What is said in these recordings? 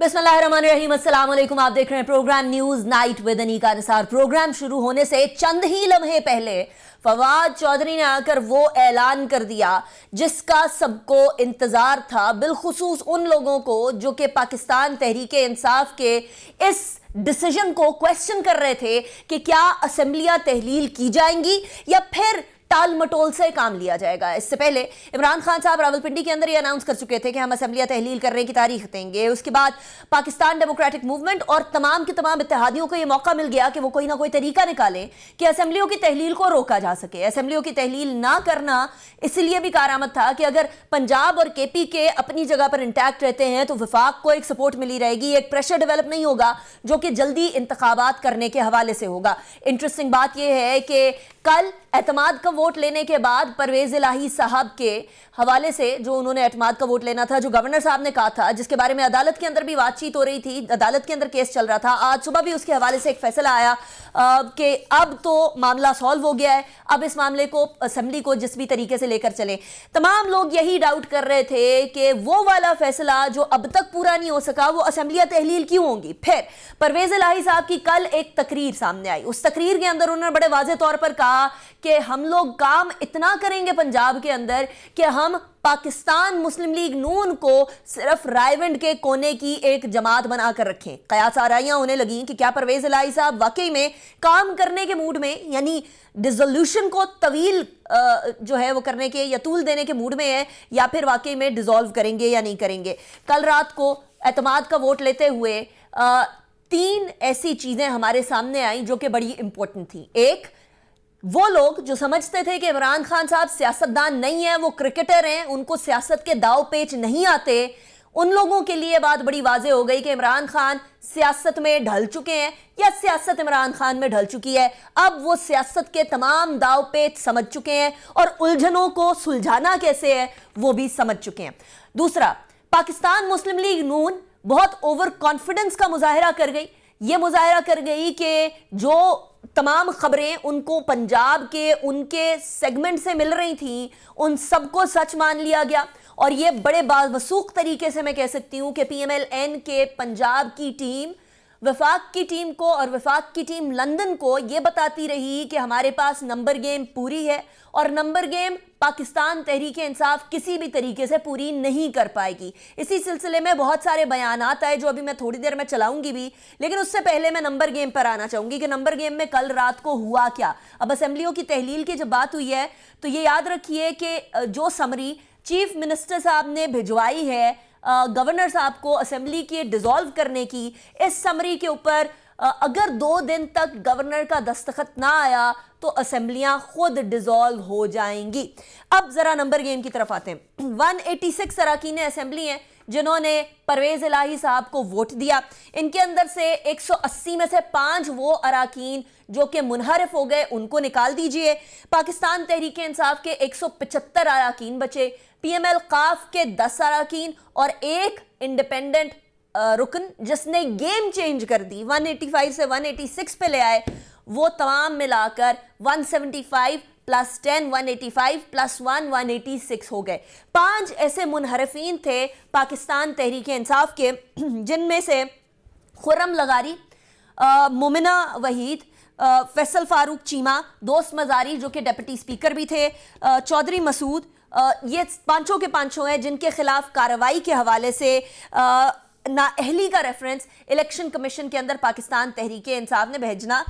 बिस्मिल्लाहिर्रहमानिर्रहीम, अस्सलाम वालेकुम। आप देख रहे हैं program news night with Anika Nisar. Program शुरू होने से चंद ही लम्हे पहले फवाद चौधरी ने आकर वो ऐलान कर दिया जिसका सबको इंतजार था, बिलखुसूस उन लोगों को जो कि पाकिस्तान तहरीक इंसाफ के इस डिसीजन को क्वेश्चन कर रहे थे कि क्या असेंबलियां तहलील की जाएंगी या फिर टाल मटोल से काम लिया जाएगा। इससे पहले इमरान खान साहब रावलपिंडी के अंदर ये अनाउंस कर चुके थे कि हम असेंबलियां तहलील करने की तारीख देंगे। उसके बाद पाकिस्तान डेमोक्रेटिक मूवमेंट और तमाम के तमाम इत्तेहादियों को यह मौका मिल गया कि वो कोई ना कोई तरीका निकालें कि असेंबलियों की तहलील को रोका जा सके। असेंबलियों की तहलील ना करना इसलिए भी कारआमद था कि अगर पंजाब और केपी के अपनी जगह पर इंटैक्ट रहते हैं तो विफाक को एक सपोर्ट मिली रहेगी, एक प्रेशर डेवलप नहीं होगा जो कि जल्दी इंतखाबात करने के हवाले से होगा। इंटरेस्टिंग बात यह है कि कल एतमाद का वोट लेने के बाद परवेज इलाही साहब के हवाले से जो उन्होंने एतमाद का वोट लेना था, जो गवर्नर साहब ने कहा था, जिसके बारे में अदालत के अंदर भी बातचीत हो रही थी, अदालत के अंदर केस चल रहा था, आज सुबह भी उसके हवाले से एक फैसला आया कि अब तो मामला सॉल्व हो गया है, अब इस मामले को असेंबली को जिस भी तरीके से लेकर चले। तमाम लोग यही डाउट कर रहे थे कि वो वाला फैसला जो अब तक पूरा नहीं हो सका वो असेंबलियां तहलील क्यों होंगी। फिर परवेज इलाही साहब की कल एक तकरीर सामने आई। उस तकरीर के अंदर उन्होंने बड़े वाज़ेह तौर पर कहा कि हम लोग काम इतना करेंगे पंजाब के अंदर कि हम पाकिस्तान मुस्लिम लीग नून को सिर्फ रायविंड के कोने की एक जमात बनाकर रखें। कयास आराइयां होने लगी कि क्या परवेज इलाही साहब वाकई में काम करने के मूड में, यानी डिसोल्यूशन को तवील जो है वो करने के या तूल देने के मूड में है, या फिर वाकई में डिसॉल्व करेंगे या नहीं करेंगे। कल रात को एतमाद का वोट लेते हुए तीन ऐसी चीजें हमारे सामने आई जो कि बड़ी इंपॉर्टेंट थी। एक, वो लोग जो समझते थे कि इमरान खान साहब सियासतदान नहीं है, वो क्रिकेटर हैं, उनको सियासत के दाव पेच नहीं आते, उन लोगों के लिए बात बड़ी वाज़ेह हो गई कि इमरान खान सियासत में ढल चुके हैं या सियासत इमरान खान में ढल चुकी है। अब वो सियासत के तमाम दाव पेच समझ चुके हैं और उलझनों को सुलझाना कैसे है वो भी समझ चुके हैं। दूसरा, पाकिस्तान मुस्लिम लीग नून बहुत ओवर कॉन्फिडेंस का मुजाहिरा कर गई। ये मुजाहिरा कर गई कि जो तमाम खबरें उनको पंजाब के उनके सेगमेंट से मिल रही थी उन सबको सच मान लिया गया। और ये बड़े बावसूख तरीके से मैं कह सकती हूं कि पीएमएलएन के पंजाब की टीम वफाक की टीम को और वफाक की टीम लंदन को ये बताती रही कि हमारे पास नंबर गेम पूरी है और नंबर गेम पाकिस्तान तहरीक इंसाफ किसी भी तरीके से पूरी नहीं कर पाएगी। इसी सिलसिले में बहुत सारे बयानात आए जो अभी मैं थोड़ी देर में चलाऊंगी भी, लेकिन उससे पहले मैं नंबर गेम पर आना चाहूंगी कि नंबर गेम में कल रात को हुआ क्या। अब असेंबलियों की तहलील की जब बात हुई है तो ये याद रखिए कि जो समरी चीफ मिनिस्टर साहब ने भिजवाई है गवर्नर साहब को असेंबली के डिसॉल्व करने की, इस समरी के ऊपर अगर 2 दिन तक गवर्नर का दस्तखत ना आया तो असेंबलियां खुद डिसॉल्व हो जाएंगी। अब जरा नंबर गेम की तरफ आते हैं। 186 अरकान असेंबली हैं जिन्होंने परवेज इलाही साहब को वोट दिया। इनके अंदर से 180 में से 5 वो अरकान जो कि मुनहरिफ हो गए उनको निकाल दीजिए। पाकिस्तान तहरीक इंसाफ के 175 अरकान बचे, पीएमएल काफ के 10 अरकान और एक इंडिपेंडेंट रुकन जिसने गेम चेंज कर दी, 185 से 186 पे ले आए, वो तमाम मिलाकर 175 प्लस 10 185 प्लस 1 186 हो गए। 5 ऐसे मुनहरफीन थे पाकिस्तान तहरीक इंसाफ के जिनमें से खुर्रम लगारी, मोमिना वहीद, फैसल फारूक चीमा, दोस्त मजारी जो कि डिप्टी स्पीकर भी थे, चौधरी मसूद, ये पांचों के पांचों हैं जिनके खिलाफ कार्रवाई के हवाले से नाअहली का रेफरेंस इलेक्शन कमीशन के अंदर पाकिस्तान तहरीक इंसाफ ने भेजना,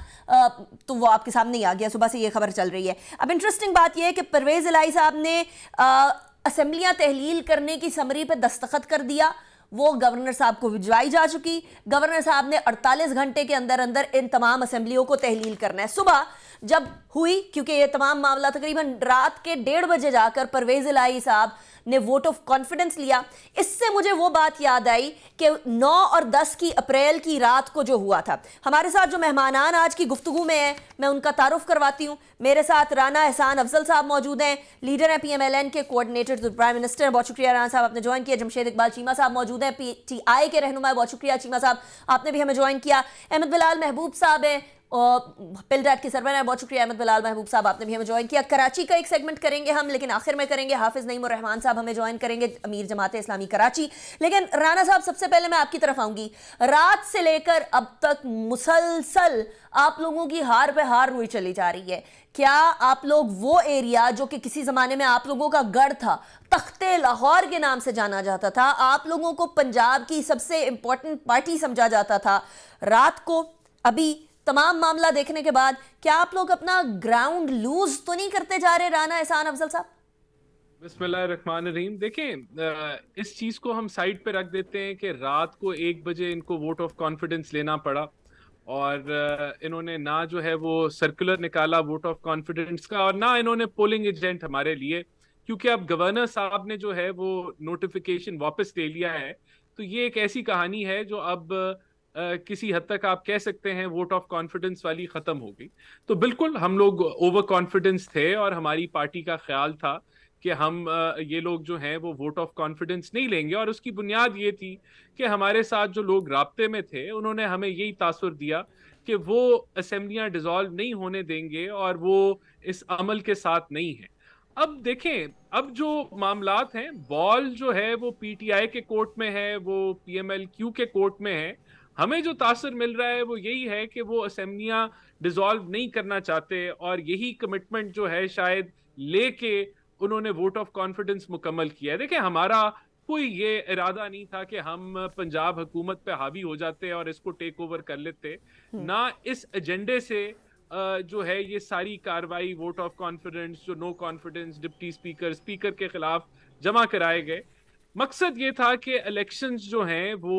तो वो आपके सामने ही आ गया। सुबह से ये खबर चल रही है। अब इंटरेस्टिंग बात यह है कि परवेज इलाही साहब ने असेंबलियां तहलील करने की समरी पे दस्तखत कर दिया, वो गवर्नर साहब को भिजवाई जा चुकी। गवर्नर साहब ने 48 घंटे के अंदर अंदर इन तमाम असेंबलियों को तहलील करना है। सुबह जब हुई, क्योंकि ये तमाम मामला तकरीबन रात के 1:30 बजे जाकर परवेज इलाही साहब ने वोट ऑफ कॉन्फिडेंस लिया। इससे मुझे वो बात याद आई कि 9 और 10 की अप्रैल की रात को जो हुआ था। हमारे साथ जो मेहमानान आज की गुफ्तगू में है मैं उनका तारुफ करवाती हूँ। मेरे साथ राना एहसान अफजल साहब मौजूद हैं, लीडर हैं पीएमएलएन के, कोऑर्डिनेटर टू प्राइम मिनिस्टर। बहुत शुक्रिया राना साहब आपने ज्वाइन किया। जमशेद इकबाल चीमा साहब मौजूद हैं, पीटीआई के रहनुमा। बहुत शुक्रिया चीमा साहब आपने भी हमें ज्वाइन किया। अहमद बिलाल महबूब साहब हैं, पिलडाट की सरवर है। बहुत शुक्रिया अहमद बिलाल महबूब साहब, आपने भी हमें ज्वाइन किया। कराची का एक सेगमेंट करेंगे हम, लेकिन आखिर में करेंगे। हाफिज नईम और रहमान साहब हमें ज्वाइन करेंगे, अमीर जमात इस्लामी कराची। लेकिन राना साहब, सबसे पहले मैं आपकी तरफ आऊंगी। रात से लेकर अब तक मुसलसल आप लोगों की हार पे हार हुई चली जा रही है। क्या आप लोग वो एरिया जो कि किसी जमाने में आप लोगों का गढ़ था, तख्ते लाहौर के नाम से जाना जाता था, आप लोगों को पंजाब की सबसे इंपॉर्टेंट पार्टी समझा जाता था, रात को अभी तमाम मामला देखने के बाद क्या आप लोग अपना ग्राउंड लूज तो नहीं करते जा रहे, राना एहसान अफजल साहब? बिस्मिल्लाहिर्रहमानिर्रहीम। देखें, इस चीज को हम साइड पे रख देते हैं कि रात को 1 बजे इनको वोट ऑफ कॉन्फिडेंस लेना पड़ा और इन्होंने ना जो है वो सर्कुलर निकाला वोट ऑफ कॉन्फिडेंस का और ना इन्होंने पोलिंग एजेंट हमारे लिए, क्योंकि अब गवर्नर साहब ने जो है वो नोटिफिकेशन वापस ले लिया है। तो ये एक ऐसी कहानी है जो अब किसी हद तक आप कह सकते हैं वोट ऑफ कॉन्फिडेंस वाली खत्म हो गई। तो बिल्कुल हम लोग ओवर कॉन्फिडेंस थे और हमारी पार्टी का ख्याल था कि हम ये लोग जो हैं वो वोट ऑफ कॉन्फिडेंस नहीं लेंगे, और उसकी बुनियाद ये थी कि हमारे साथ जो लोग राब्ते में थे उन्होंने हमें यही तासुर दिया कि वो असेंबलियां डिसॉल्व नहीं होने देंगे और वो इस अमल के साथ नहीं है। अब देखें, अब जो मामलात हैं, बॉल जो है वो पीटीआई के कोर्ट में है, वो पीएमएलक्यू के कोर्ट में है। हमें जो तासर मिल रहा है वो यही है कि वो असेंबलियां डिसॉल्व नहीं करना चाहते और यही कमिटमेंट जो है शायद लेके उन्होंने वोट ऑफ कॉन्फिडेंस मुकम्मल किया है। देखिए, हमारा कोई ये इरादा नहीं था कि हम पंजाब हुकूमत पे हावी हो जाते और इसको टेक ओवर कर लेते। ना इस एजेंडे से जो है ये सारी कार्रवाई वोट ऑफ कॉन्फिडेंस, जो no confidence deputy speaker speaker के खिलाफ जमा कराए गए। मकसद ये था कि इलेक्शंस जो हैं वो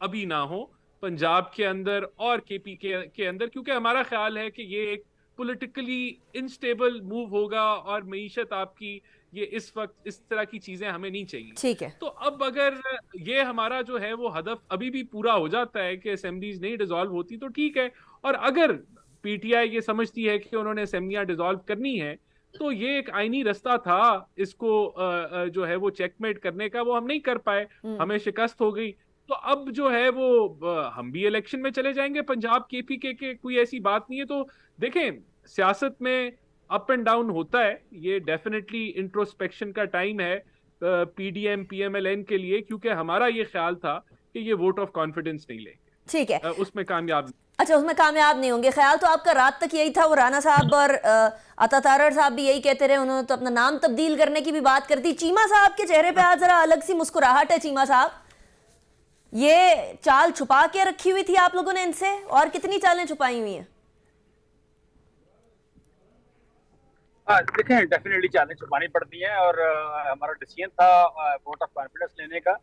अभी ना हो पंजाब के अंदर और केपी के अंदर, क्योंकि हमारा ख्याल है कि ये एक पॉलिटिकली इनस्टेबल मूव होगा और मईशत आपकी ये इस वक्त इस तरह की चीजें हमें नहीं चाहिए। ठीक है। तो अब अगर ये हमारा जो है वो हदफ अभी भी पूरा हो जाता है कि असेंबलीज नहीं डिसॉल्व होती तो ठीक है, और अगर पीटीआई ये समझती है कि उन्होंने असेंबलियां डिसॉल्व करनी है तो ये एक आईनी रास्ता था इसको जो है वो चेकमेट करने का, वो हम नहीं कर पाए, हमें शिकस्त हो गई। तो अब जो है वो हम भी इलेक्शन में चले जाएंगे पंजाब केपी के कोई ऐसी बात नहीं है। तो देखें, सियासत में अप एंड डाउन होता है, ये डेफिनेटली इंट्रोस्पेक्शन का टाइम है पीडीएम पीएमएलएन के लिए, क्योंकि हमारा ये ख्याल था कि ये वोट ऑफ कॉन्फिडेंस नहीं लेंगे। ठीक है। उसमें कामयाब। अच्छा, उसमें कामयाब नहीं होंगे, ख्याल तो आपका रात तक यही था। वो राना साहब और अता तारड़ साहब भी यही कहते रहे, उन्होंने तो अपना नाम तब्दील करने की भी बात कर दी। चीमा साहब के चेहरे पे आज जरा अलग सी मुस्कुराहट है। चीमा साहब, ये चाल छुपा के रखी हुई थी आप लोगों ने इनसे, और कितनी चालें छुपाई हुई हैं? देखें, डेफिनेटली चालें छुपानी पड़ती हैं और हमारा डिसीजन था वोट ऑफ कॉन्फिडेंस लेने का।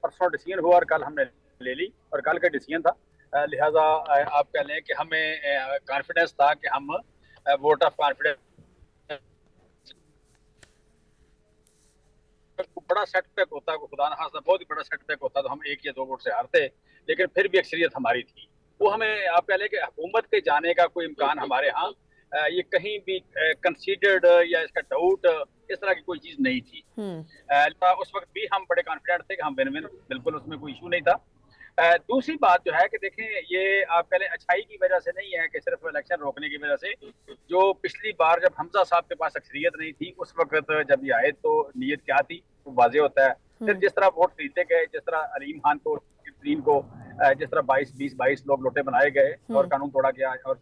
परसों डिसीजन हुआ और कल हमने ले ली, और कल का डिसीजन था, लिहाजा आप कह लें कि हमें कॉन्फिडेंस था कि हम वोट ऑफ कॉन्फिडेंस बड़ा सेटबैक होता, खुदा न खास्ता बहुत ही बड़ा सेटबैक होता तो हम 1 या 2 वोट से हारते, लेकिन फिर भी अक्सरियत हमारी थी। वो हमें आप कह लें कि हुकूमत के जाने का कोई इम्कान हमारे यहाँ ये कहीं भी कंसीडर्ड या इसका डाउट इस तरह की कोई चीज नहीं थी। उस वक्त भी हम बड़े कॉन्फिडेंट थे कि हम विन विन, बिल्कुल उसमें कोई इशू नहीं था। दूसरी बात जो है कि देखें, ये आप कह लें अच्छाई की वजह से नहीं है कि सिर्फ इलेक्शन रोकने की वजह से। जो पिछली बार जब हमजा साहब के पास अक्सरियत नहीं थी उस वक्त जब ये आए तो नीयत क्या थी वो वाजे होता है। फिर जिस तरह वोट खरीदे गए, जिस तरह अलीम खान को जिस तरह 22 लोग लोटे बनाए गए और कानून तोड़ा गया और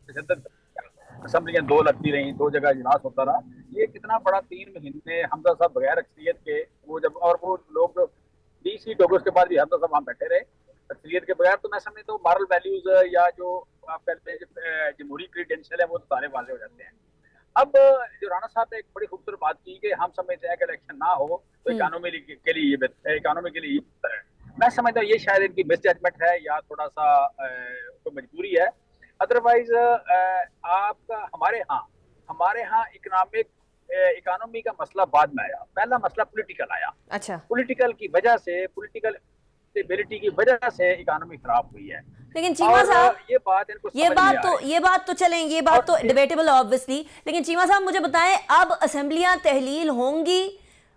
असेंबलियां 2 लगती रही, 2 जगह इजलास होता रहा, ये कितना बड़ा 3 महीने हमजा साहब बगैर अक्सरियत के वो जब, और वो लोग 20 सीट हो गए उसके बाद भी हमजा साहब वहाँ बैठे रहे अक्सरियत के बगैर। तो मैं समझता हूँ मॉरल वैल्यूज या जो आप कहते हैं जमहूरी क्रीडेंशियल है वो तो सारे वाजे हो जाते हैं। अब जो राणा साहब ने एक बड़ी खूबसूरत बात की कि हम समझते हैं कि इलेक्शन ना हो तो इकोनॉमी के लिए बेहतर है। मैं समझता हूँ ये शायद इनकी मिसजजमेंट है या थोड़ा सा कोई मजबूरी है। अदरवाइज आपका हमारे यहाँ इकोनॉमी का मसला बाद में आया, पहला मसला पॉलिटिकल आया। अच्छा, पॉलिटिकल की वजह से, पॉलिटिकल स्टेबिलिटी की वजह से इकोनॉमी खराब हुई है। लेकिन चीमा साहब, ये बात इनको ये बात तो चलें, ये बात तो डिबेटेबल ऑब्वियसली, लेकिन चीमा साहब मुझे बताएं, अब असेंबलियां तहलील होंगी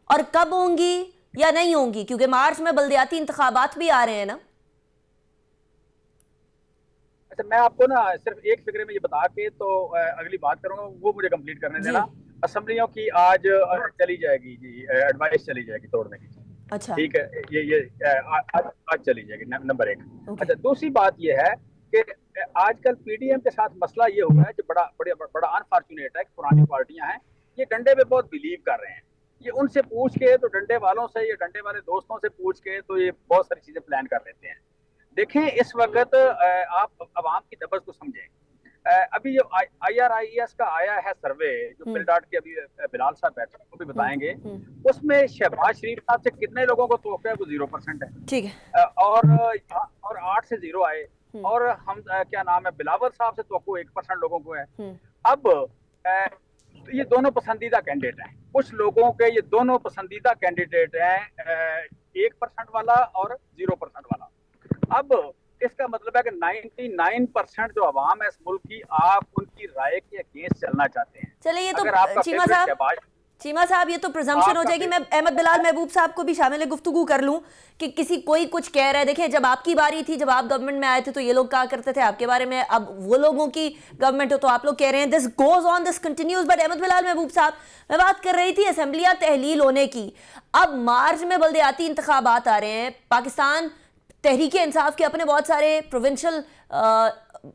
और कब होंगी या नहीं होंगी? क्योंकि मार्च में बल्दियाती इंतखाबात भी आ रहे हैं ना। अच्छा, मैं आपको ना सिर्फ एक फिक्रे में ये बता के तो अगली बात करूंगा, वो मुझे कंप्लीट करने देना। असेंबलियों की आज चली जाएगी जी, एडवाइस चली जाएगी तोड़ने की। अच्छा, ठीक है, ये आज चली जाएगी, नंबर एक। ओके, अच्छा, दूसरी बात ये है कि आजकल पीडीएम के साथ मसला ये हुआ है जो बड़ा अनफॉर्चुनेट है कि पुरानी पार्टियां हैं, ये डंडे पे बहुत बिलीव कर रहे हैं। ये उनसे पूछ के तो डंडे वालों से, ये डंडे वाले दोस्तों से पूछ के तो ये बहुत सारी चीजें प्लान कर लेते हैं। देखें, इस वक्त आप अवाम की दबस को समझें। अभी जो IRIS का आया है सर्वे, जो पिलडाट के अभी बिलाल साहब बैठे वो भी बताएंगे, उसमें शहबाज शरीफ साहब से कितने लोगों को तोहफा है, वो 0% है। ठीक है। और 8 से 0 आए, और हम क्या नाम है, बिलावल साहब से तो 1% लोगों को है। अब ये दोनों पसंदीदा कैंडिडेट हैं, कुछ लोगों के ये दोनों पसंदीदा कैंडिडेट हैं, 1% वाला और 0% वाला। अब इसका मतलब है कि 99% जो आवाम है इस मुल्क की, आप उनकी राय के अगेंस्ट चलना चाहते हैं। चलिए, ये अगर तो आपका चीमा साहब ये तो प्रिजम्पशन हो जाएगी। मैं अहमद बिलाल महबूब साहब को भी शामिल गुफ्तगू कर लूं कि कोई कुछ कह रहा है। देखिए, जब आपकी बारी थी, जब आप गवर्नमेंट में आए थे, तो ये लोग कहा करते थे आपके बारे में, अब वो लोगों की गवर्नमेंट हो तो आप लोग कह रहे हैं this goes on, this continues. But Ahmed Bilal Mehboob sahab, मैं बात कर रही थी असेंबलियां तहलील होने की। अब मार्च में बल्दियाती इंतखाबात आ रहे हैं, पाकिस्तान तहरीके इंसाफ के अपने बहुत सारे प्रोविंशियल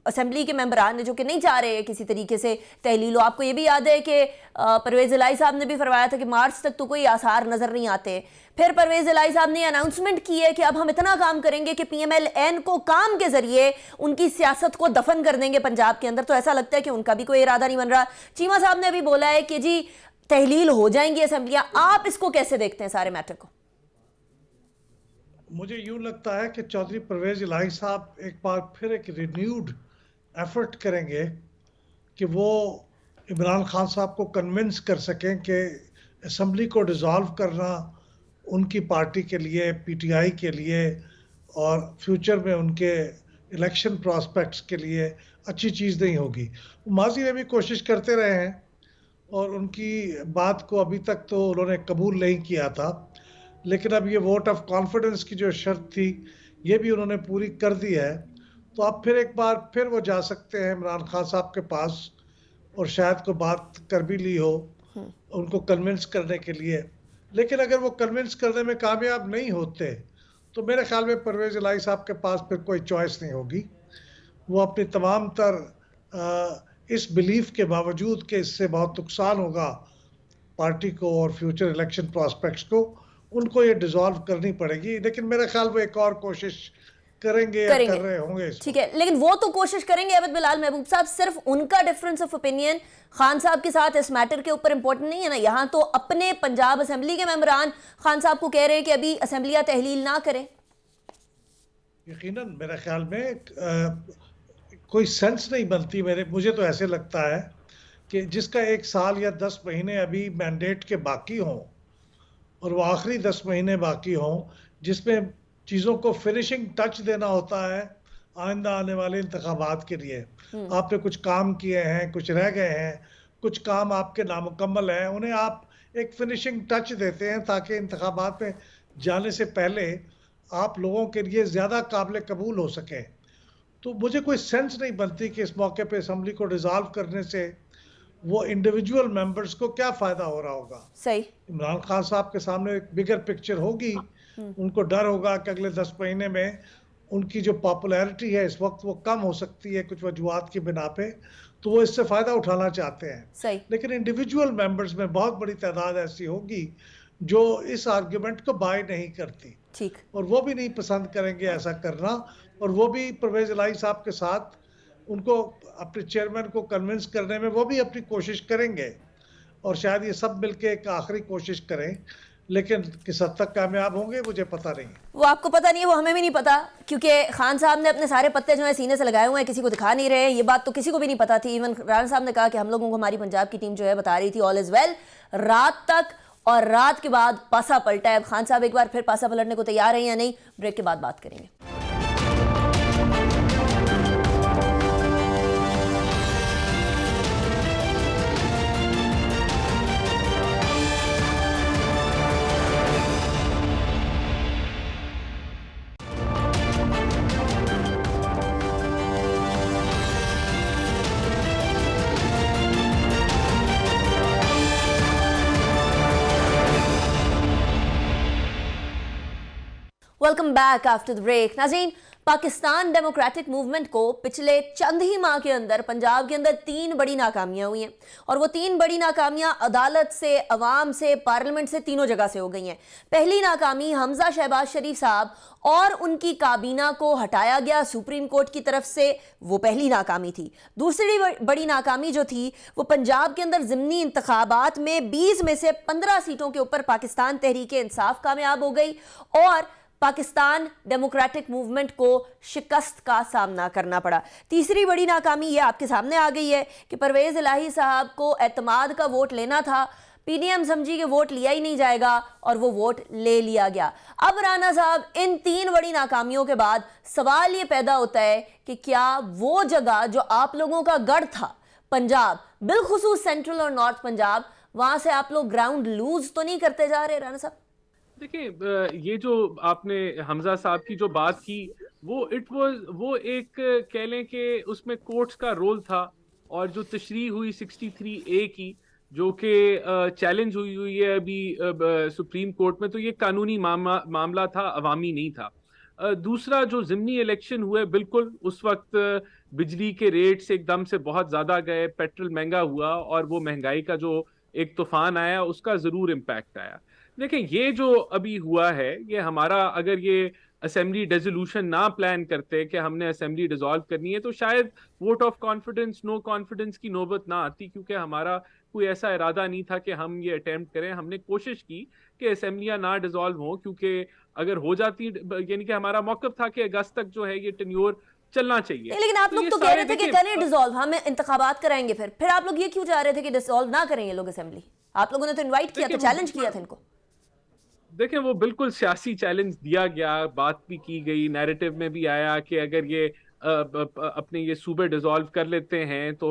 असेंबली के मेंबरान ने जो कि नहीं चाह रहे हैं किसी तरीके से तहलील हो। आपको ये भी याद है कि परवेज इलाही साहब ने भी फरमाया था कि मार्च तक तो कोई आसार नजर नहीं आते। फिर परवेज इलाही साहब ने अनाउंसमेंट की है कि अब हम इतना काम करेंगे कि PMLN को काम के जरिए उनकी सियासत को दफन कर देंगे पंजाब के अंदर। तो ऐसा लगता है कि उनका भी कोई इरादा नहीं बन रहा। चीमा साहब ने अभी बोला है कि जी तहलील हो जाएंगी असेंबलियां। आप इसको कैसे देखते हैं सारे मैटर को? मुझे यूं लगता है कि चौधरी परवेज इलाही साहब एक बार फिर एक रिन्यूड एफर्ट करेंगे कि वो इमरान खान साहब को कन्विंस कर सकें कि असेंबली को डिसॉल्व करना उनकी पार्टी के लिए, PTI के लिए और फ्यूचर में उनके इलेक्शन प्रॉस्पेक्ट्स के लिए अच्छी चीज़ नहीं होगी। माजी में भी कोशिश करते रहे हैं और उनकी बात को अभी तक तो उन्होंने कबूल नहीं किया था, लेकिन अब ये वोट ऑफ कॉन्फिडेंस की जो शर्त थी ये भी उन्होंने पूरी कर दी है। तो अब फिर एक बार फिर वो जा सकते हैं इमरान खान साहब के पास और शायद को बात कर भी ली हो उनको कन्विंस करने के लिए। लेकिन अगर वो कन्विंस करने में कामयाब नहीं होते तो मेरे ख्याल में परवेज इलाही साहब के पास फिर कोई चॉइस नहीं होगी। वो अपनी तमाम तर इस बिलीफ के बावजूद कि इससे बहुत नुकसान होगा पार्टी को और फ्यूचर इलेक्शन प्रॉस्पेक्ट्स को, उनको ये डिसॉल्व करनी पड़ेगी। लेकिन मेरा ख्याल वो एक और कोशिश करेंगे या कर रहे होंगे। ठीक है, लेकिन वो तो कोशिश करेंगे अहमद बिलाल महबूब साहब। सिर्फ उनका डिफरेंस ऑफ ओपिनियन खान साहब के साथ इस मैटर के ऊपर इंपॉर्टेंट नहीं है ना। यहाँ तो अपने पंजाब असेंबली के मेंबरान खान साहब को कह रहे हैं कि अभी असेंबलियां तहलील ना करें। यकीनन मेरे ख्याल में कोई सेंस नहीं बनती। मुझे तो ऐसे लगता है कि जिसका 1 साल या 10 महीने अभी मैंडेट के बाकी हों और वो आखिरी 10 महीने बाकी हों जिसमें चीज़ों को फिनिशिंग टच देना होता है आइंदा आने वाले इंतखाबात के लिए। आपने कुछ काम किए हैं, कुछ रह गए हैं, कुछ काम आपके नामुकम्मल हैं, उन्हें आप एक फिनिशिंग टच देते हैं ताकि इंतखाबात में जाने से पहले आप लोगों के लिए ज़्यादा काबिल कबूल हो सकें। तो मुझे कोई सेंस नहीं बनती कि इस मौके पे असेंबली को डिसॉल्व करने से वो इंडिविजुअल मेंबर्स को क्या फ़ायदा हो रहा होगा। सही, इमरान खान साहब के सामने एक बिगर पिक्चर होगी, उनको डर होगा कि अगले 10 महीने में उनकी जो पॉपुलैरिटी है इस वक्त वो कम हो सकती है कुछ वजूहात की बिना पे, तो वो इससे फ़ायदा उठाना चाहते हैं। सही। लेकिन इंडिविजुअल मेंबर्स में बहुत बड़ी तादाद ऐसी होगी जो इस आर्ग्यूमेंट को बाय नहीं करती। ठीक। और वो भी नहीं पसंद करेंगे ऐसा करना, और वो भी परवेज इलाही साहब के साथ उनको अपने चेयरमैन को कन्विंस करने में वो भी अपनी कोशिश करेंगे और शायद ये सब मिलके एक आखिरी कोशिश करें, लेकिन किस हद तक कामयाब होंगे मुझे पता नहीं। वो आपको पता नहीं है, वो हमें भी नहीं पता, क्योंकि खान साहब ने अपने सारे पत्ते जो है सीने से लगाए हुए हैं, किसी को दिखा नहीं रहे हैं। ये बात तो किसी को भी नहीं पता थी। इवन राणा साहब ने कहा कि हम लोगों को हमारी पंजाब की टीम जो है बता रही थी ऑल इज वेल रात तक, और रात के बाद पासा पलटा है। खान साहब एक बार फिर पासा पलटने को तैयार हैं या नहीं, ब्रेक के बाद बात करेंगे। Welcome back after the break. नाज़रीन, पाकिस्तान डेमोक्रेटिक मूवमेंट को पिछले चंद ही माह के अंदर पंजाब के अंदर 3 बड़ी नाकामियां हुई हैं और वो 3 बड़ी नाकामियां अदालत से, अवाम से, पार्लियामेंट से, तीनों जगह से हो गई हैं। पहली नाकामी हमजा शहबाज शरीफ साहब और उनकी काबीना को हटाया गया सुप्रीम कोर्ट की तरफ से, वो पहली नाकामी थी। दूसरी बड़ी नाकामी जो थी वो पंजाब के अंदर ज़िमनी इंतखाबात में 20 में से 15 सीटों के ऊपर पाकिस्तान तहरीक इंसाफ कामयाब हो गई और पाकिस्तान डेमोक्रेटिक मूवमेंट को शिकस्त का सामना करना पड़ा। तीसरी बड़ी नाकामी ये आपके सामने आ गई है कि परवेज़ इलाही साहब को एतमाद का वोट लेना था, पीडीएम समझी कि वोट लिया ही नहीं जाएगा और वो वोट ले लिया गया। अब राणा साहब, इन 3 बड़ी नाकामियों के बाद सवाल ये पैदा होता है कि क्या वो जगह जो आप लोगों का गढ़ था, पंजाब, बिलखुसूस सेंट्रल और नॉर्थ पंजाब, वहां से आप लोग ग्राउंड लूज तो नहीं करते जा रहे राणा साहब? देखिए, ये जो आपने हमजा साहब की जो बात की, वो एक कह लें कि उसमें कोर्ट्स का रोल था और जो तशरीह हुई 63A की, जो कि चैलेंज हुई है अभी सुप्रीम कोर्ट में, तो ये कानूनी मामला था, अवामी नहीं था। दूसरा जो ज़िमनी इलेक्शन हुए, बिल्कुल उस वक्त बिजली के रेट्स एकदम से बहुत ज़्यादा गए, पेट्रोल महंगा हुआ और वो महंगाई का जो एक तूफान आया उसका ज़रूर इम्पैक्ट आया। देखिए, ये जो अभी हुआ है, ये हमारा, अगर ये असेंबली डिसोल्यूशन ना प्लान करते कि हमने असेंबली डिसॉल्व करनी है, तो शायद vote of confidence, no confidence की नौबत ना आती, क्योंकि हमारा कोई ऐसा इरादा नहीं था कि हम ये अटेम्प्ट करें। हमने कोशिश की कि असेंबलियां ना डिसॉल्व हों, क्योंकि अगर हो जाती, यानी कि हमारा मौक़िफ़ था कि अगस्त तक जो है ये टेन्योर चलना चाहिए। लेकिन आप लोग तो कह रहे थे कि करें डिसॉल्व, हम इंतखाबात कराएंगे। फिर आप लोग ये क्यों चाह रहे थे कि डिसॉल्व ना करें ये लोग असेंबली? आप लोगों ने तो इनवाइट किया था, चैलेंज किया था इनको। देखें, वो बिल्कुल सियासी चैलेंज दिया गया, बात भी की गई, नैरेटिव में भी आया कि अगर ये अपने ये सूबे डिसॉल्व कर लेते हैं तो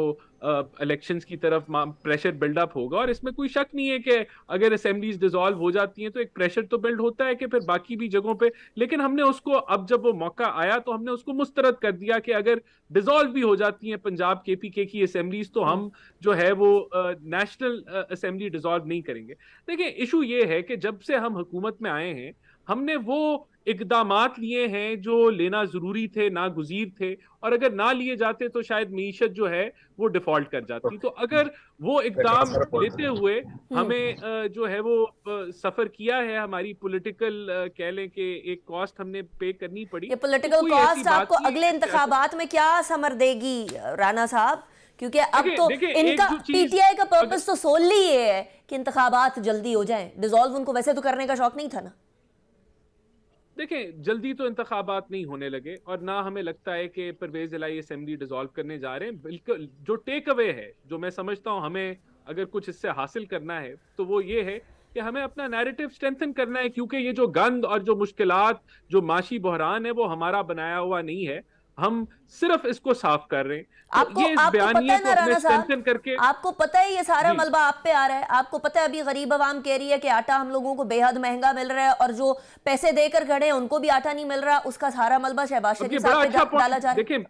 इलेक्शंस की तरफ प्रेशर बिल्डअप होगा। और इसमें कोई शक नहीं है कि अगर असेंबलीज डिसॉल्व हो जाती हैं तो एक प्रेशर तो बिल्ड होता है कि फिर बाकी भी जगहों पे, लेकिन हमने उसको, अब जब वो मौका आया तो हमने उसको मुस्तरद कर दिया कि अगर डिसॉल्व भी हो जाती हैं पंजाब केपीके की असेंबलीज, तो हम जो है वो नेशनल असेंबली डिसॉल्व नहीं करेंगे। देखिए, इशू ये है कि जब से हम हुकूमत में आए हैं, हमने वो इकदामात लिए हैं जो लेना जरूरी थे, नागुज़ीर थे, और अगर ना लिए जाते तो शायद मीशत जो है वो डिफॉल्ट कर जाती। तो अगर वो इकदाम लेते हुए हमें जो है वो सफर किया है, हमारी पॉलिटिकल कह लें कि एक कॉस्ट हमने पे करनी पड़ी। ये पॉलिटिकल कॉस्ट आपको अगले इंतखाबात में क्या समर देगी राणा साहब? क्योंकि अब तो इनका पीटीआई का पर्पस तो सोलली ये है कि इंतखाबात जल्दी हो जाएं। डिसॉल्व उनको वैसे तो करने का शौक नहीं था ना। देखें, जल्दी तो इंतखाबात नहीं होने लगे और ना हमें लगता है कि परवेज इलाही असेंबली डिसॉल्व करने जा रहे हैं। बिल्कुल जो टेक अवे है, जो मैं समझता हूं हमें अगर कुछ इससे हासिल करना है, तो वो ये है कि हमें अपना नैरेटिव स्ट्रेंथन करना है, क्योंकि ये जो गंद और जो मुश्किलात, जो माशी बहरान है, वो हमारा बनाया हुआ नहीं है। हम सिर्फ इसको साफ कर रहे हैं। आपको पता है ना राणा साहब, करके आपको पता है ये सारा मलबा आप पे आ रहा है। आपको पता है अभी गरीब आवाम कह रही है कि आटा हम लोगों को बेहद महंगा मिल रहा है और जो पैसे देकर खड़े हैं उनको भी आटा नहीं मिल रहा। उसका सारा मलबा शहबाज शरीफ साहब पे डाला जा रहा है। देखिए,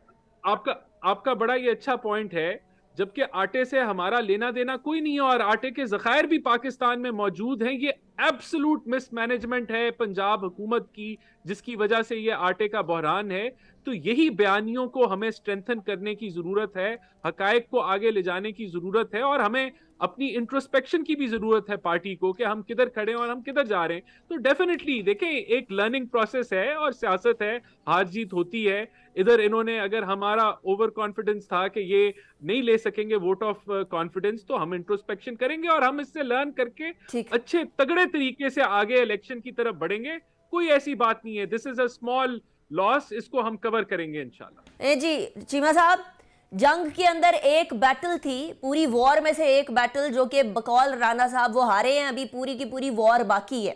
आपका बड़ा ये अच्छा पॉइंट है, जबकि आटे से हमारा लेना देना कोई नहीं है और आटे के ज़खायर भी पाकिस्तान में मौजूद हैं। ये एब्सोल्यूट मिसमैनेजमेंट है पंजाब हुकूमत की, जिसकी वजह से ये आटे का बहरान है। तो यही बयानियों को हमें स्ट्रेंथन करने की ज़रूरत है, हकायक को आगे ले जाने की ज़रूरत है, और हमें अपनी इंट्रोस्पेक्शन की भी ज़रूरत है पार्टी को कि हम किधर खड़े हैं और हम किधर जा रहे हैं। तो डेफिनेटली देखें, एक लर्निंग प्रोसेस है और सियासत है, हार जीत होती है। इधर इन्होंने, अगर हमारा ओवर कॉन्फिडेंस था कि ये नहीं ले सकेंगे वोट ऑफ कॉन्फिडेंस, तो हम इंट्रोस्पेक्शन करेंगे और हम इससे लर्न करके अच्छे तगड़े तरीके से आगे इलेक्शन की तरफ बढ़ेंगे। कोई ऐसी बात नहीं है, this is a small loss, इसको हम कवर करेंगे इंशाल्लाह। जी चीमा साहब, जंग के अंदर एक बैटल थी, पूरी वॉर में से एक बैटल, जो कि बकौल राणा साहब वो हारे हैं। अभी पूरी की पूरी वॉर बाकी है।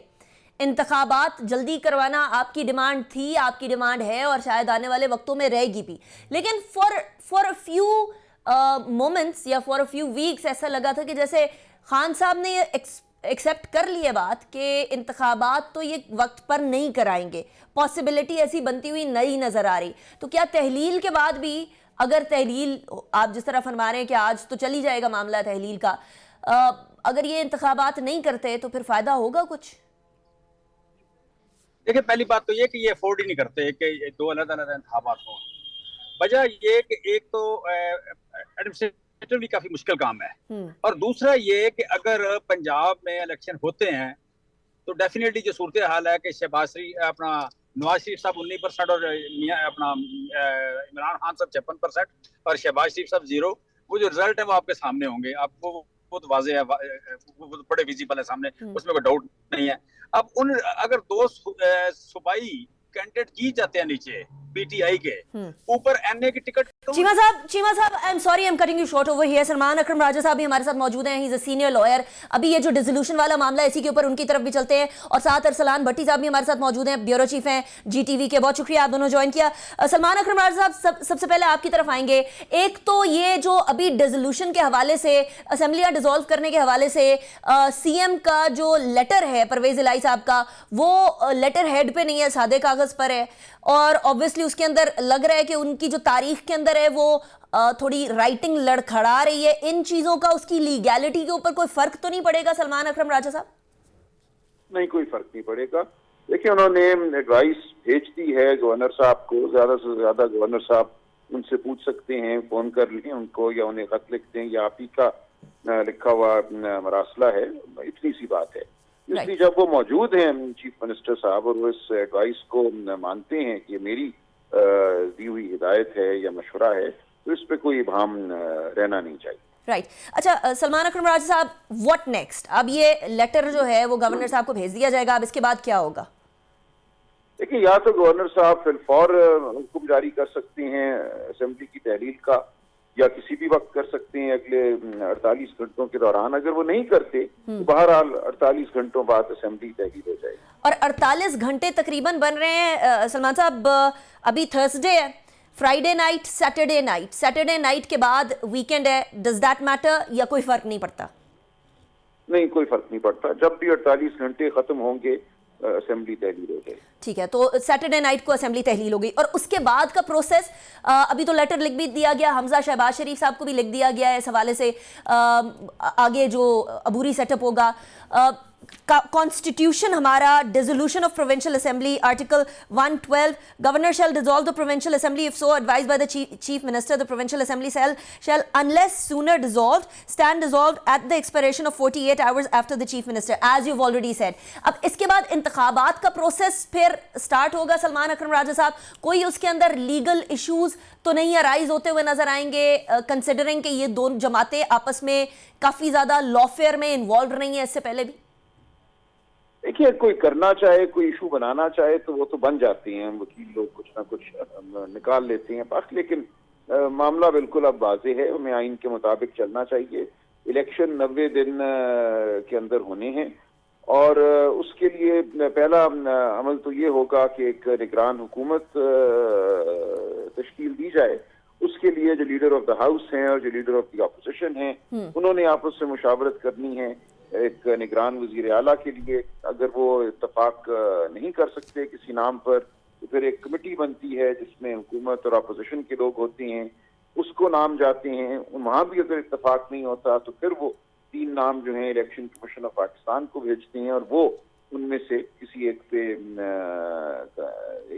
इंतखाबात जल्दी करवाना आपकी डिमांड थी, आपकी डिमांड है और शायद आने वाले वक्तों में रहेगी भी। लेकिन फॉर अ फ्यू मोमेंट्स या फॉर अ फ्यू वीक्स ऐसा लगा था कि जैसे खान साहब ने ये एक्सेप्ट कर लिए बात कि इंतखाबात तो ये वक्त पर नहीं कराएंगे। पॉसिबिलिटी ऐसी बनती हुई नई नजर आ रही। तो क्या तहलील के बाद भी, अगर तहलील आप जिस तरह फरमा रहे हैं कि आज तो चली जाएगा मामला तहलील का, अगर ये इंतखाबात नहीं करते तो फिर फायदा होगा कुछ? देखिए, पहली बात तो ये कि ये अफोर्ड ही नहीं करते कि ये दो अलग अलग इंतखाबात हों। वजह ये कि एक तो एडमिनिस्ट्रेटिवली काफी मुश्किल काम है, और दूसरा ये कि अगर पंजाब में इलेक्शन होते हैं तो डेफिनेटली जो सूरत हाल है कि शहबाज शरीफ अपना नवाज शरीफ साहब 19% और अपना इमरान खान साहब 56% और शहबाज शरीफ साहब 0, वो जो रिजल्ट है वो आपके सामने होंगे, आपको वो तो वाजे है, वो बड़े विजिबल है सामने, उसमें कोई डाउट नहीं है। अब अगर दो सूबाई कैंडिडेट जीत जाते हैं नीचे पीटीआई के ऊपर, एनए की ticket Cheema sahab I am sorry, I am cutting you short over here. Salman Akram Raja sahab भी हमारे साथ मौजूद हैं, he is a senior lawyer. अभी ये जो डिसोल्यूशन वाला मामला है इसी के ऊपर उनकी तरफ भी चलते हैं, और साथ अरसलान भट्टी साहब भी हमारे साथ मौजूद हैं, ब्यूरो चीफ हैं जीटीवी के। बहुत शुक्रिया आप दोनों ज्वाइन किया। सलमान अकरम राजा साहब, सबसे पहले आपकी तरफ आएंगे। एक तो ये जो अभी डिसोल्यूशन के हवाले से, असेंबलियां डिसॉल्व करने के हवाले से सीएम का जो लेटर है परवेज इलाही साहब का, वो लेटर हेड पे नहीं है, सादे कागज पर है, और ऑब्वियसली उसके अंदर लग रहा है कि उनकी जो तारीख के अंदर है वो थोड़ी राइटिंग लड़खड़ा रही है। इन चीजों का उसकी लीगैलिटी के ऊपर कोई फर्क तो नहीं पड़ेगा सलमान अकरम राजा साहब? नहीं, कोई फर्क नहीं पड़ेगा। देखिए, उन्होंने एडवाइस भेज दी है गवर्नर साहब को, ज्यादा से ज्यादा गवर्नर साहब उनसे पूछ सकते हैं, फोन कर लें उनको या उन्हें खत लिख दें, या आप ही का लिखा हुआ मरासला है, इतनी सी बात है। इसलिए जब वो मौजूद हैं चीफ मिनिस्टर साहब और वो इस एडवाइस को मानते हैं कि मेरी दी हुई हिदायत है या मशवरा है, तो इस पे कोई इबाहम रहना नहीं चाहिए। राइट अच्छा, सलमान अकरम राजा साहब, व्हाट नेक्स्ट? अब ये लेटर जो है वो गवर्नर साहब को भेज दिया जाएगा, अब इसके बाद क्या होगा? देखिए, या तो गवर्नर साहब फिलफौर हुक्म जारी कर सकते हैं असेंबली की तहलील का, या किसी भी वक्त कर सकते हैं अगले 48 घंटों के दौरान। अगर वो नहीं करते तो बहरहाल 48 घंटों बाद असेंबली तहलील हो जाएगी। और 48 घंटे तकरीबन बन रहे हैं सलमान साहब, अभी थर्सडे है, फ्राइडे नाइट, सैटरडे नाइट के बाद वीकेंड है, डज दैट मैटर या कोई फर्क नहीं पड़ता? नहीं, कोई फर्क नहीं पड़ता। जब भी 48 घंटे खत्म होंगे असेंबली तहलील हो जाएगी। ठीक है, तो सैटरडे नाइट को असेंबली तहलील होगी, और उसके बाद का प्रोसेस, अभी तो लेटर लिख भी दिया गया, हमजा शहबाज शरीफ साहब को भी लिख दिया गया है इस हवाले से, आगे जो अबूरी सेटअप होगा, कॉन्स्टिट्यूशन हमारा, dissolution of provincial assembly, article 112, governor shall dissolve the provincial assembly if so advised by the chief minister, the provincial assembly shall unless sooner dissolved stand dissolved at the expiration of 48 hours after the chief minister, as you already said. अब इसके बाद इंतखाबात का process फिर start होगा सलमान अकरम राजा साहब, कोई उसके अंदर लीगल इश्यूज तो नहीं अराइज होते हुए नजर आएंगे, कंसिडरिंग कि ये दोनों जमातें आपस में काफी ज्यादा लॉफेयर में इन्वॉल्व रही हैं इससे पहले भी? देखिए, कोई करना चाहे, कोई इशू बनाना चाहे तो वो तो बन जाते हैं, वकील लोग कुछ ना कुछ निकाल लेते हैं पास, लेकिन मामला बिल्कुल अब वाजे है, हमें आइन के मुताबिक चलना चाहिए। इलेक्शन 90 दिन के अंदर होने हैं, और उसके लिए पहला अमल तो ये होगा कि एक निगरान हुकूमत तश्कील दी जाए। उसके लिए जो लीडर ऑफ द हाउस हैं और जो लीडर ऑफ द अपोजिशन हैं, उन्होंने आपस में मुशावरत करनी है एक निगरान वजीर आला के लिए। अगर वो इत्तफाक नहीं कर सकते किसी नाम पर, तो फिर एक कमेटी बनती है जिसमें हुकूमत और अपोजिशन के लोग होते हैं, उसको नाम जाते हैं। वहां भी अगर इत्तफाक नहीं होता तो फिर वो 3 नाम जो हैं इलेक्शन कमीशन ऑफ पाकिस्तान को भेजते हैं, और वो उनमें से किसी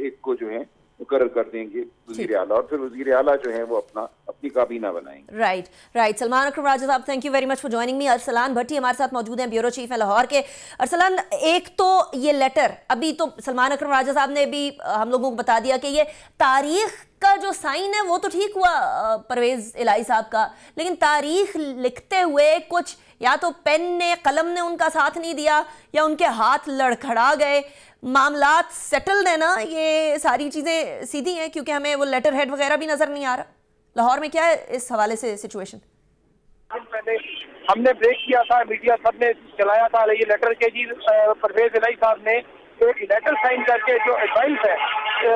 एक को जो है मुकर्रर कर देंगे वजीर आला, और फिर वजीर आला जो है वो अपनी काबीना बनाएंगे। Right Salman Akram Raja sahab, thank you very much for joining me. Arsalan Bhatti हमारे साथ मौजूद हैं, ब्यूरो चीफ है लाहौर के। अरसलान, एक तो ये लेटर, अभी तो सलमान अकरम राजा साहब ने भी हम लोगों को बता दिया कि ये तारीख का जो साइन है वो तो ठीक हुआ परवेज इलाही साहब का, लेकिन तारीख लिखते हुए कुछ या तो पेन ने, कलम ने उनका साथ नहीं दिया, या उनके हाथ लड़खड़ा गए। मामलात सेटल्ड है ना, ये सारी चीजें सीधी हैं, क्योंकि हमें वो लेटर हेड वगैरह भी नजर नहीं आ रहा। लाहौर में क्या है इस हवाले से सिचुएशन? हमने ब्रेक किया था, मीडिया सब ने चलाया था ये लेटर के जी, परवेज इलाही साहब ने एक लेटर साइन करके जो एडवाइस है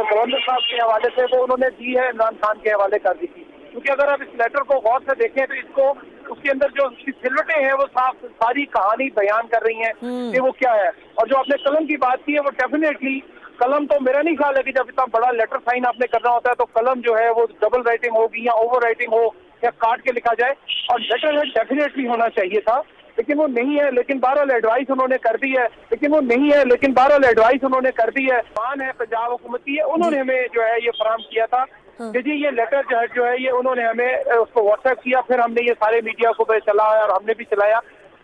गवर्नर साहब के हवाले से वो उन्होंने दी है, इमरान खान के हवाले कर दी थी। क्योंकि अगर आप इस लेटर को गौर से देखें तो इसको, उसके अंदर जो सिलवटें हैं वो सारी कहानी बयान कर रही हैं कि वो क्या है। और जो आपने कलम की बात की है, वो डेफिनेटली कलम तो मेरा नहीं ख्याल है कि जब इतना बड़ा लेटर साइन आपने करना होता है तो कलम जो है वो डबल राइटिंग होगी या ओवर राइटिंग हो या काट के लिखा जाए, और लेटर हेड डेफिनेटली होना चाहिए था। लेकिन वो नहीं है। लेकिन बहरहाल एडवाइस उन्होंने कर दी है, मान है पंजाब हुकूमत की, उन्होंने हमें जो है ये फराहम किया था कि जी ये लेटर जो है ये उन्होंने हमें उसको व्हाट्सएप किया, फिर हमने ये सारे मीडिया को चलाया और हमने भी चलाया।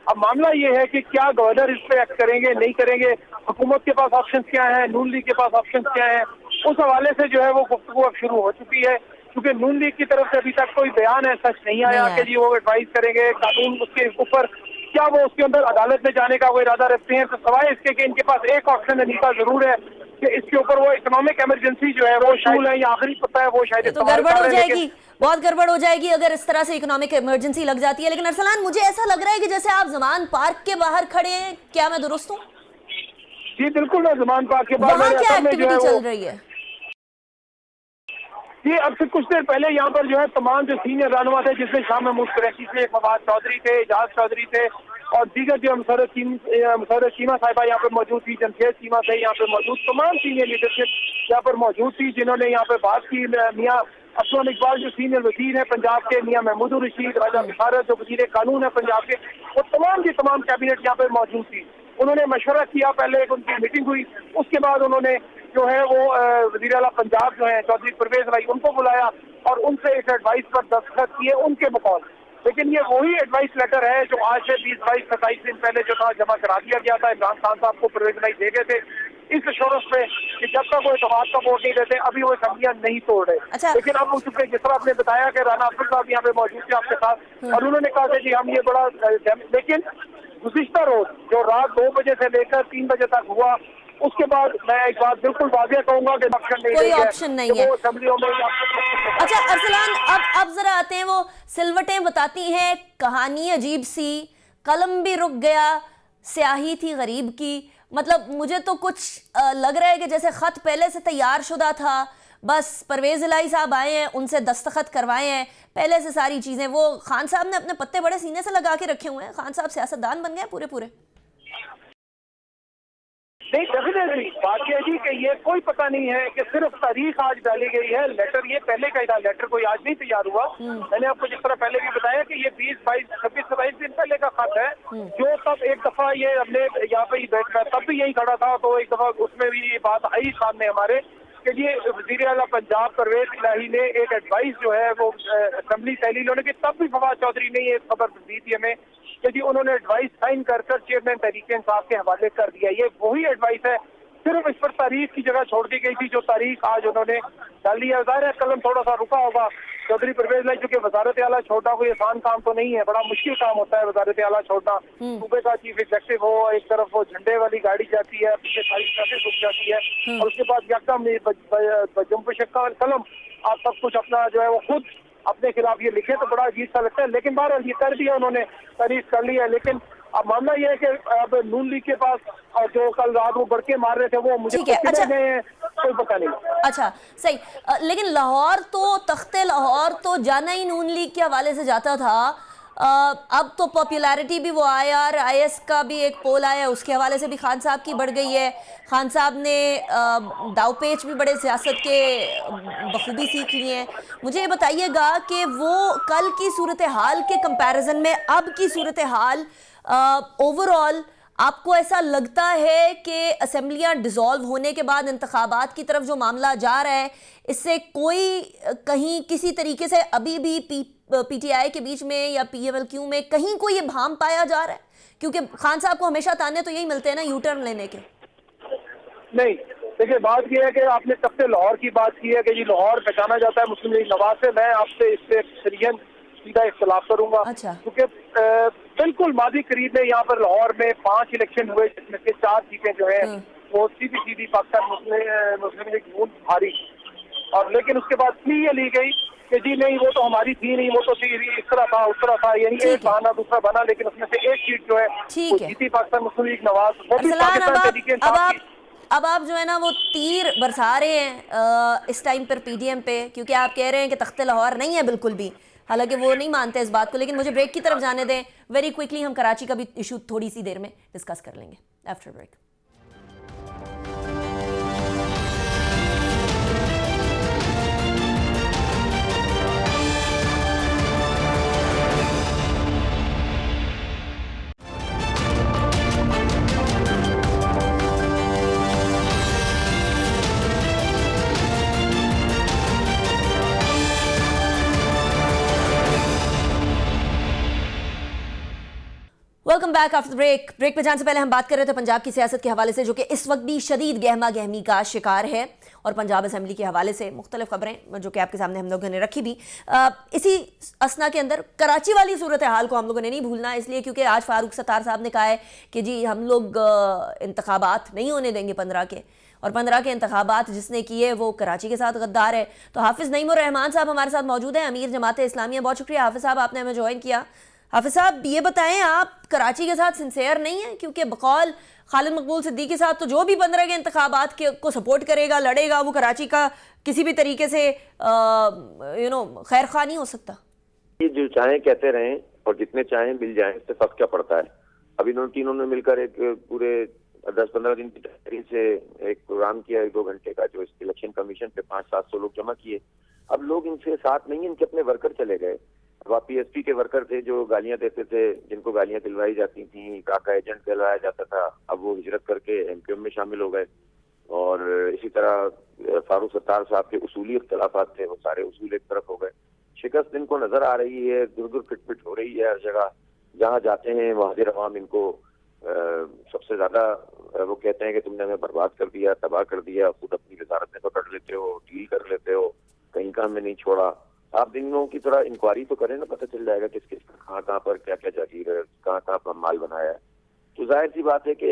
अब मामला ये है कि क्या गवर्नर इस पे एक्ट करेंगे नहीं करेंगे, हुकूमत के पास ऑप्शन क्या है, नून लीग के पास ऑप्शन क्या है, उस हवाले से जो है वो गुफ्तगू अब शुरू हो चुकी है। क्योंकि नून लीग की तरफ से अभी तक कोई बयान है सच नहीं आया कि जी वो एडवाइस करेंगे कानून उसके ऊपर, क्या वो उसके अंदर अदालत में जाने का वो इरादा रखते हैं। तो सवाए इसके कि इनके पास एक ऑप्शन अनीका जरूर है कि इसके ऊपर वो इकोनॉमिक इमरजेंसी जो है वो शूल है या आखिरी पता है वो शायद तो गड़बड़ हो जाएगी, बहुत गड़बड़ हो जाएगी अगर इस तरह से इकोनॉमिक इमरजेंसी लग जाती है। लेकिन अरसलान, मुझे ऐसा लग रहा है कि जैसे आप जमान पार्क के बाहर खड़े हैं, क्या मैं दुरुस्त हूँ? जी बिल्कुल, मैं जमान पार्क के बाहर, वहाँ क्या एक्टिविटी चल रही है? जी अब से कुछ देर पहले यहाँ पर जो है तमाम जो सीनियर रहनुमा थे, जिसमें शाह महमूद कुरैशी थे, फवाद चौधरी थे, एजाज चौधरी थे और दीगर जो मुसर्रत चीमा साहिबा यहाँ पर मौजूद थी, जमशेद चीमा थे यहाँ पर मौजूद, तमाम सीनियर लीडरशिप यहाँ पर मौजूद थी जिन्होंने यहाँ पर बात की। मियाँ असलम इकबाल जो सीनियर वजीर है पंजाब के, मियाँ महमूद रशीद, राजा बिशारत जो वजीर कानून है पंजाब के, वो तमाम की तमाम कैबिनेट यहाँ पर मौजूद थी। उन्होंने मशवरा किया, पहले एक उनकी मीटिंग हुई, उसके बाद उन्होंने जो है वो वज़ीर आला पंजाब जो है चौधरी परवेज इलाही उनको बुलाया और उनसे इस एडवाइस पर दस्तखत किए उनके बकौल। लेकिन ये वही एडवाइस लेटर है जो आज से 20-22-27 दिन पहले जो था जमा करा दिया गया था, इमरान खान साहब को परवेज इलाही दे गए थे इस शोरस पे कि जब तक वो इत्तेफाक का वोट नहीं देते अभी वो असम्बलियां नहीं तोड़ रहे। अच्छा। लेकिन अब हो चुके, जिस तरह आपने बताया कि राना अब्दुल साहब यहाँ पे मौजूद थे आपके साथ और उन्होंने कहा कि जी हम ये बड़ा, लेकिन गुज़िश्ता रोज जो रात 2 बजे से लेकर 3 बजे तक हुआ, उसके बाद मैं एक बात बिल्कुल वाज़ेह कहूंगा कि कोई ऑप्शन नहीं है असेंबलियों में। अच्छा अरसलान, अब जरा आते हैं, वो सिलवटें बताती हैं कहानी अजीब सी, कलम भी रुक गया, स्याही थी गरीब की। मतलब मुझे तो कुछ लग रहा है कि जैसे खत पहले से तैयार शुदा था, बस परवेज इलाही साहब आए हैं, उनसे दस्तखत करवाए हैं, पहले से सारी चीजें, वो खान साहब ने अपने पत्ते बड़े सीने से लगा के रखे हुए हैं, खान साहब सियासतदान बन गए पूरे। नहीं, डेफिनेटली बात यह जी कि ये कोई पता नहीं है कि सिर्फ तारीख आज डाली गई है, लेटर ये पहले का ही था, लेटर कोई आज नहीं तैयार हुआ। मैंने आपको जिस तरह पहले भी बताया कि ये 20-22-26-27 दिन पहले का खत है जो तब एक दफा ये हमने यहाँ पे ही बैठ तब भी यही खड़ा था, तो एक दफा उसमें भी ये बात आई सामने हमारे कि ये वज़ीर आला पंजाब परवेज इलाही ने एक एडवाइस जो है वो असेंबली तहलील होने की, तब भी फवाद चौधरी ने ये खबर दी थी हमें कि जी उन्होंने एडवाइस साइन कर चेयरमैन तहरीक इंसाफ के हवाले कर दिया। ये वही एडवाइस है, सिर्फ इस पर तारीख की जगह छोड़ दी गई थी जो तारीख आज उन्होंने डाली है। ज़ाहिर है कलम थोड़ा सा रुका होगा चौधरी परवेज इलाही, चूंकि वजारत आला छोड़ना कोई आसान काम तो नहीं है, बड़ा मुश्किल काम होता है वजारत आला छोड़ना। सूबे का चीफ एग्जीक्यूटिव हो, एक तरफ वो झंडे वाली गाड़ी जाती है, पीछे सारी ट्रैफिक रुक जाती है और उसके बाद यकदम जुम्पशक्का कलम आप सब कुछ अपना जो है वो खुद अपने खिलाफ ये लिखे तो बड़ा अजीब सा लगता है। लेकिन बहरहाल ये कर दिया उन्होंने, तारीफ कर लिया। लेकिन अब मामला ये है कि अब नून लीग के पास और जो कल रात वो बड़के मार रहे थे वो मुझे अच्छा। गए हैं कोई पता नहीं। अच्छा सही, लेकिन लाहौर तो, तख्ते लाहौर तो जाना ही नून लीग के हवाले से जाता था। अब तो पॉपुलैरिटी भी वो IRIS का भी एक पोल आया, उसके हवाले से भी खान साहब की बढ़ गई है। खान साहब ने दावपेच भी बड़े सियासत के बखूबी सीख लिए हैं। मुझे ये बताइएगा कि वो कल की सूरत हाल के कंपैरिजन में अब की सूरत हाल ओवरऑल आपको ऐसा लगता है कि असेंबलियां डिसॉल्व होने के बाद इंतखाबात की तरफ जो मामला जा रहा है, इससे कोई कहीं किसी तरीके से अभी भी PTI के बीच में या PMLQ में कहीं कोई ये भाम पाया जा रहा है? क्योंकि खान साहब को हमेशा ताने तो यही मिलते हैं ना, यू टर्न लेने के। नहीं देखिए, बात यह है कि आपने तख्ते लाहौर की बात की है कि ये लाहौर पहचाना जाता है मुस्लिम लीग नवाज से। मैं आपसे इससे सरियन सीधा इख्तलाफ करूंगा। अच्छा। क्योंकि बिल्कुल मादी करीब में यहाँ पर लाहौर में 5 इलेक्शन हुए जिसमें से 4 सीटें जो है वो सीधी पाकिस्तान मुस्लिम लीग नून हारी, और लेकिन उसके बाद प्ली ये ली गई कि जी नहीं वो तो हमारी थी नहीं, वो तो इस तरह था उस तरह था, यानी एक बहाना दूसरा बना, लेकिन उसमें से एक सीट जो है वो जीती पाकिस्तान मुस्लिम लीग नवाज। अब आप जो है ना वो तीर बरसा रहे हैं इस टाइम पर PDM पे, क्योंकि आप कह रहे हैं कि तख्ते लाहौर नहीं है बिल्कुल भी, हालांकि वो नहीं मानते इस बात को। लेकिन मुझे ब्रेक की तरफ जाने दें, वेरी क्विकली हम कराची का भी इशू थोड़ी सी देर में डिस्कस कर लेंगे after break. Back after break. Break पे जाने से पहले हम बात कर रहे थे पंजाब की सियासत के हवाले से, जो कि इस वक्त भी शदीद गहमा गहमी का शिकार है, और पंजाब असेंबली के हवाले से मुख्तलिफ खबरें जो कि आपके सामने हम लोगों ने रखी भी। इसी असना के अंदर कराची वाली सूरत हाल को हम लोगों ने नहीं भूलना, इसलिए क्योंकि आज फारूक सत्तार साहब ने कहा है कि जी हम लोग इंतखाबात नहीं होने देंगे 15 के, और 15 के इंतखाबात जिसने किए वो कराची के साथ गद्दार है। तो हाफिज़ नईमुर रहमान साहब हमारे साथ मौजूद हैं, अमीर जमात इस्लामिया। बहुत शुक्रिया हाफिज़ साहब, आपने हमें ज्वाइन किया। हाफिज़ साहब ये बताएं, आप कराची के साथ सिंसेयर नहीं हैं? क्योंकि बकौल खालिद मकबूल सिद्दीकी के साथ तो जो भी 15 के इंतखाबात को सपोर्ट करेगा, लड़ेगा, वो कराची का किसी भी तरीके से खैर खा नहीं हो सकता। ये जो चाहें कहते रहें और जितने चाहें मिल जाएं, इससे फर्क क्या पड़ता है। अभी इन्होंने तीनों ने मिलकर एक पूरे 10-15 दिन की तैयारी से एक प्रोग्राम किया 1-2 घंटे का, जो इलेक्शन कमीशन पे 500-700 लोग जमा किए। अब लोग इनसे साथ नहीं है, इनके अपने वर्कर चले गए। अब पीएसपी के वर्कर थे जो गालियां देते थे, जिनको गालियां दिलवाई जाती थी, काका एजेंट दिलवाया जाता था, अब वो हिजरत करके एमक्यूएम में शामिल हो गए। और इसी तरह फारूक सत्तार साहब के उसूली इख्तलाफात थे, वो सारे उसूल एक तरफ हो गए। शिकस्त इनको नजर आ रही है, दूर फिट हो रही है हर जगह। जहाँ जाते हैं वहां अवाम इनको सबसे ज्यादा वो कहते हैं कि तुमने हमें बर्बाद कर दिया, तबाह कर दिया, खुद अपनी वजारत में पकड़ लेते हो, डील कर लेते हो, कहीं का हमें नहीं छोड़ा। आप इन लोगों की तरह इंक्वायरी तो करें ना, पता चल जाएगा किस किस कहाँ पर क्या क्या जागीर है, कहाँ पर माल बनाया है। तो जाहिर सी बात है कि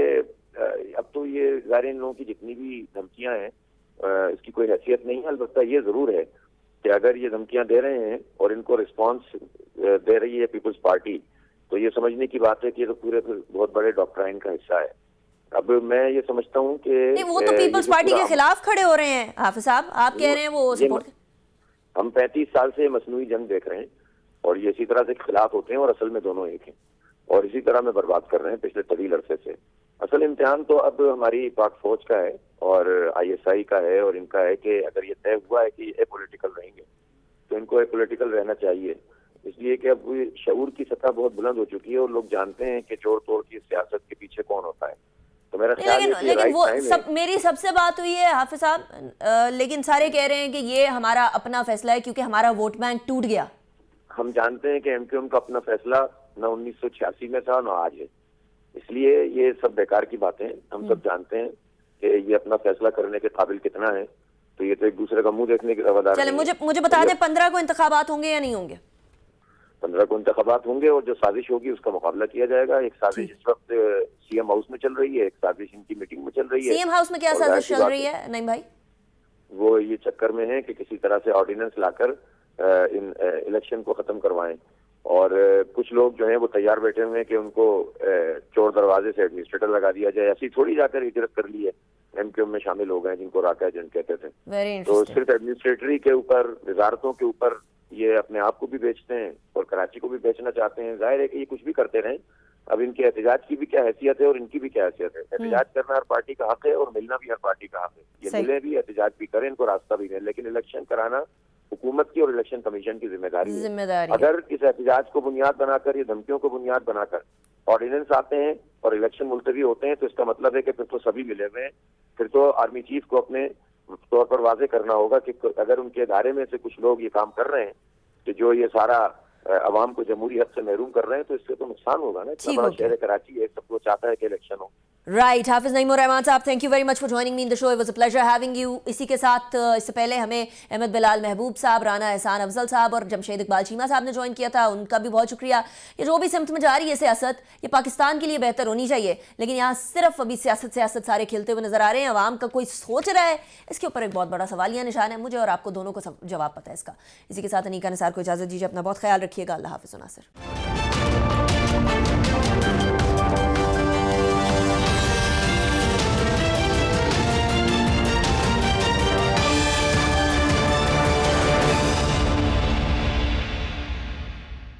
अब तो ये ज़ाहिर इन लोगों की जितनी भी धमकियां हैं इसकी कोई हैसियत नहीं है। अलबत्ता ये जरूर है कि अगर ये धमकियां दे रहे हैं और इनको रिस्पॉन्स दे रही है पीपल्स पार्टी, तो ये समझने की बात है कि ये तो पूरे बहुत बड़े डॉक्ट्राइन का हिस्सा है। अब मैं ये समझता हूँ कि वो तो पीपल्स पार्टी के खिलाफ खड़े हो रहे हैं हाफिज़ साहब, आप कह रहे हैं वो सपोर्ट। हम 35 साल से मसनूई जंग देख रहे हैं और ये इसी तरह से खिलाफ होते हैं और असल में दोनों एक हैं, और इसी तरह में बर्बाद कर रहे हैं पिछले तवील अरसे से। असल इम्तिहान तो अब हमारी पाक फौज का है और ISI का है और इनका है कि अगर ये तय हुआ है कि एपॉलिटिकल रहेंगे तो इनको एपॉलिटिकल रहना चाहिए, इसलिए कि अब शऊर की सतह बहुत बुलंद हो चुकी है और लोग जानते हैं कि जोड़ तोड़ की सियासत के पीछे कौन होता है। तो मेरा ख्याल है कि लेकिन वो मेरी सबसे बात हुई है हाफिज़ साहब, लेकिन सारे कह रहे हैं कि ये हमारा अपना फैसला है क्योंकि हमारा वोट बैंक टूट गया। हम जानते हैं कि एमक्यूएम का अपना फैसला न 1986 में था न आज है, इसलिए ये सब बेकार की बातें हैं। हम सब जानते हैं कि ये अपना फैसला करने के काबिल कितना है, तो ये तो एक दूसरे का मुंह देखने की रवादार। चले मुझे बता दें 15 को इंतखाबात होंगे या नहीं होंगे? 15 को इंतखाबात होंगे और जो साजिश होगी उसका मुकाबला किया जाएगा। एक साजिश इस वक्त CM हाउस में चल रही है, एक साजिश इनकी मीटिंग में चल रही है। CM हाउस में क्या साजिश चल रही है नईम भाई? वो ये चक्कर में है कि किसी तरह से ऑर्डिनेंस लाकर इन इलेक्शन को खत्म करवाएं, और कुछ लोग जो हैं वो तैयार बैठे हुए हैं कि उनको चोर दरवाजे से एडमिनिस्ट्रेटर लगा दिया जाए। ऐसी थोड़ी जाकर हिजरत कर ली है, एमक्यूएम में शामिल हो गए जिनको राका एजेंट कहते थे। तो सिर्फ एडमिनिस्ट्रेटरी के ऊपर, वजारतों के ऊपर ये अपने आप को भी बेचते हैं और कराची को भी बेचना चाहते हैं। जाहिर है कि ये कुछ भी करते रहें, अब इनके एहतजाज की भी क्या हैसियत है और इनकी भी क्या हैसियत है। एहतजाज करना हर पार्टी का हक है और मिलना भी हर पार्टी का हक है। ये मिले भी, एहतजाज भी करें, इनको रास्ता भी दें, लेकिन इलेक्शन कराना हुकूमत की और इलेक्शन कमीशन की जिम्मेदारी है। अगर इस एहतजाज को बुनियाद बनाकर, ये धमकियों को बुनियाद बनाकर ऑर्डिनेंस आते हैं और इलेक्शन मुलतवी होते हैं, तो इसका मतलब है कि फिर तो सभी मिले हुए हैं। फिर तो आर्मी चीफ को अपने तौर पर वाजे करना होगा कि अगर उनके इदारे में से कुछ लोग ये काम कर रहे हैं कि जो ये सारा अवाम को जमहूरी हक से महरूम कर रहे हैं, तो इससे तो नुकसान होगा ना। इतना बड़ा शहर कराची है, सबको चाहता है कि इलेक्शन हो। राइट, हाफिज़ नईमुर रहमान साहब, thank you very much for joining me in the show, it was a pleasure having you. इसी के साथ इससे पहले हमें अहमद बिलाल महबूब साहब, राना एहसान अफजल साहब और जमशेद इकबाल चीमा साहब ने ज्वाइन किया था, उनका भी बहुत शुक्रिया। ये जो भी सिमत में जा रही है सियासत, ये पाकिस्तान के लिए बेहतर होनी चाहिए, लेकिन यहाँ सिर्फ अभी सियासत सारे खेलते हुए नजर आ रहे हैं। अवाम का कोई सोच रहा है, इसके ऊपर एक बहुत बड़ा सवालिया निशान है। मुझे और आपको दोनों को जवाब पता है इसका। इसी के साथ अनीका निसार को इजाज़त दीजिए, अपना बहुत ख्याल रखिएगा। अल्लाह हाफ़िज़ नासिर।